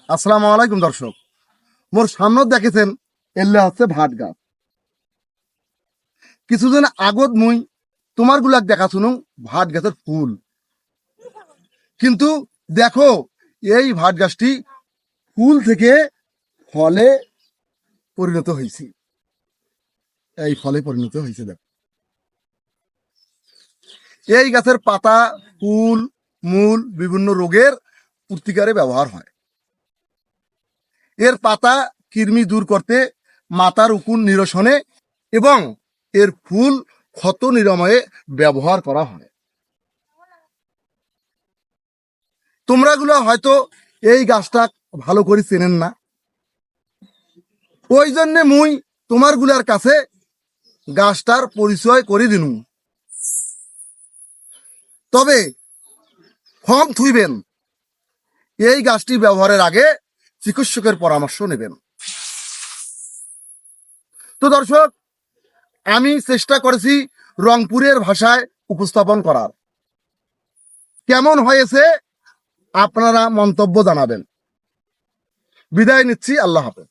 আসসালামু আলাইকুম দর্শক। মোর সামনে দেখেছেন এলে হচ্ছে ভাট গাছ। কিছুদিন আগত মুই তোমার গুলাক দেখা শুনুন ভাট গাছের ফুল, কিন্তু দেখো এই ভাট গাছটি ফুল থেকে ফলে পরিণত হয়েছে। এই ফলে পরিণত হয়েছে। দেখো এই গাছের পাতা, ফুল, মূল বিভিন্ন রোগের প্রতিকারে ব্যবহার হয়। এর পাতা কৃমি দূর করতে, মাথার উকুন নিরসনে এবং এর ফুল ক্ষত নিরাময়ে ব্যবহার করা হয়। তোমরা গুলো হয়তো এই গাছটা ভালো করে চেনেন না, ওই জন্যে মুই তোমার গুলার কাছে গাছটার পরিচয় করে দিনু। তবে ফর্ম থুইবেন, এই গাছটি ব্যবহারের আগে চিকিৎসকের পরামর্শ নেবেন। তো দর্শক, আমি চেষ্টা করেছি রংপুরের ভাষায় উপস্থাপন করার। কেমন হয়েছে আপনারা মন্তব্য জানাবেন। বিদায় নিচ্ছি, আল্লাহ হাফেজ।